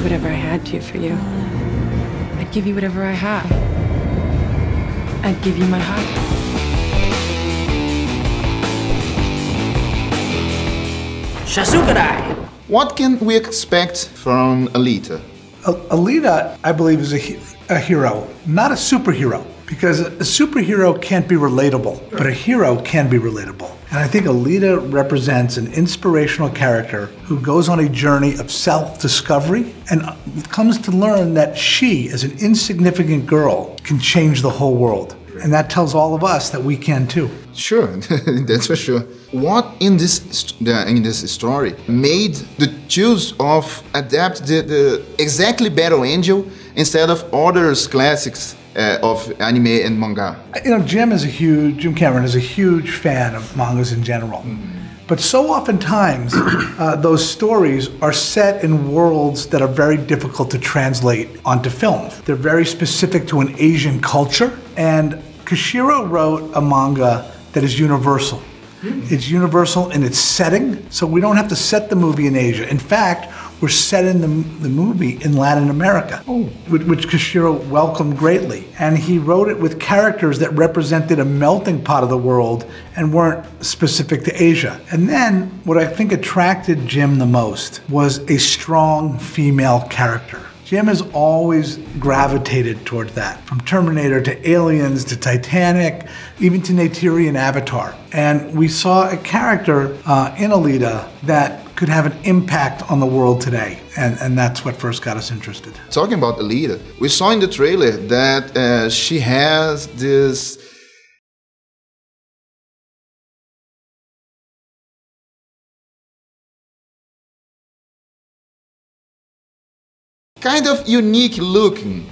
whatever I had to for you. I'd give you whatever I have. I'd give you my heart. What can we expect from Alita? Alita, I believe, is a hero, not a superhero, because a superhero can't be relatable, but a hero can be relatable. And I think Alita represents an inspirational character who goes on a journey of self-discovery and comes to learn that she, as an insignificant girl, can change the whole world. And that tells all of us that we can too. Sure, that's for sure. What in this story made the choose of adapt the exactly Battle Angel instead of other classics of anime and manga? You know, Jim Cameron is a huge fan of mangas in general. But so oftentimes, those stories are set in worlds that are very difficult to translate onto film. They're very specific to an Asian culture, and Koshiro wrote a manga that is universal. It's universal in its setting, so we don't have to set the movie in Asia. In fact, we're setting the movie in Latin America, which Koshiro welcomed greatly. And he wrote it with characters that represented a melting pot of the world and weren't specific to Asia. And then, what I think attracted Jim the most was a strong female character. Jim has always gravitated towards that, from Terminator to Aliens to Titanic, even to Neytiri and Avatar. And we saw a character in Alita that could have an impact on the world today. And that's what first got us interested. Talking about Alita, we saw in the trailer that she has this kind of unique looking.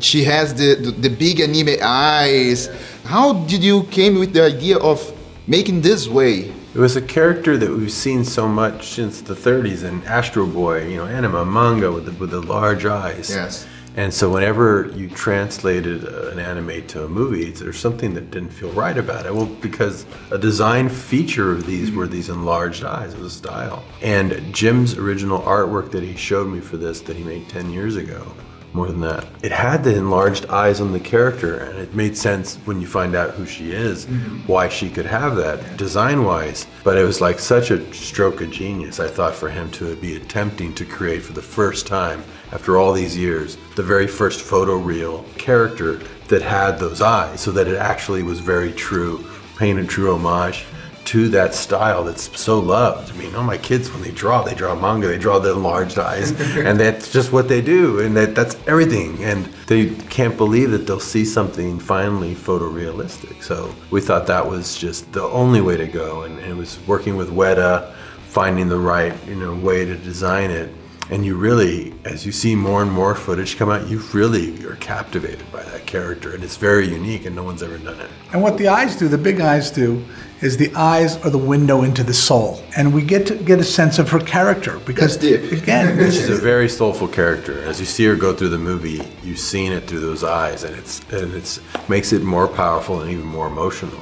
She has the big anime eyes. How did you came with the idea of making this way? It was a character that we've seen so much since the 30s in Astro Boy, you know, anime, manga with the large eyes. Yes. And so whenever you translated an anime to a movie, there's something that didn't feel right about it. Well, because a design feature of these were these enlarged eyes. It was a style. And Jim's original artwork that he showed me for this, that he made 10 years ago, more than that, it had the enlarged eyes on the character, and it made sense when you find out who she is, why she could have that design-wise. But it was like such a stroke of genius, I thought, for him to be attempting to create for the first time, after all these years, the very first photoreal character that had those eyes, so that it actually was very true, paying a true homage to that style that's so loved. I mean, all my kids, when they draw manga, they draw the enlarged eyes, and that's just what they do, and that's everything. And they can't believe that they'll see something finally photorealistic. So we thought that was just the only way to go, and it was working with Weta, finding the right, way to design it. And you really, as you see more and more footage come out, you really are captivated by that character, and it's very unique, and no one's ever done it. And what the eyes do, the big eyes do, is the eyes are the window into the soul. And we get to get a sense of her character, because, again, she's a very soulful character. As you see her go through the movie, you've seen it through those eyes, and it's makes it more powerful and even more emotional.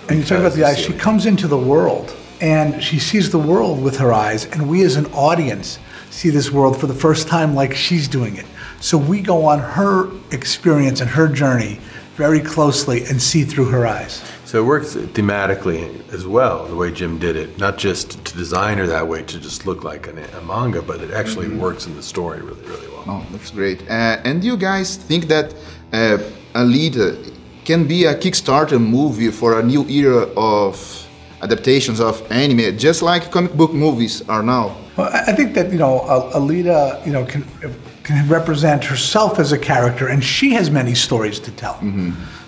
And you talk about the eyes, she comes into the world, and she sees the world with her eyes, and we as an audience see this world for the first time like she's doing it. So we go on her experience and her journey very closely and see through her eyes. So it works thematically as well, the way Jim did it, not just to design her that way to just look like a manga, but it actually works in the story really, really well. Oh, that's great. And do you guys think that Alita can be a Kickstarter movie for a new era of adaptations of anime, just like comic book movies are now? Well, I think that, Alita, can represent herself as a character, and she has many stories to tell.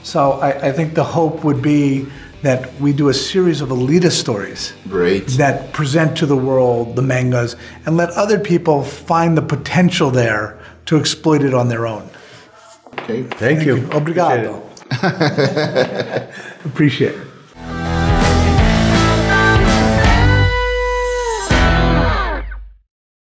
So I think the hope would be that we do a series of Alita stories that present to the world the mangas, and let other people find the potential there to exploit it on their own. Okay. Thank you. Obrigado. Appreciate it.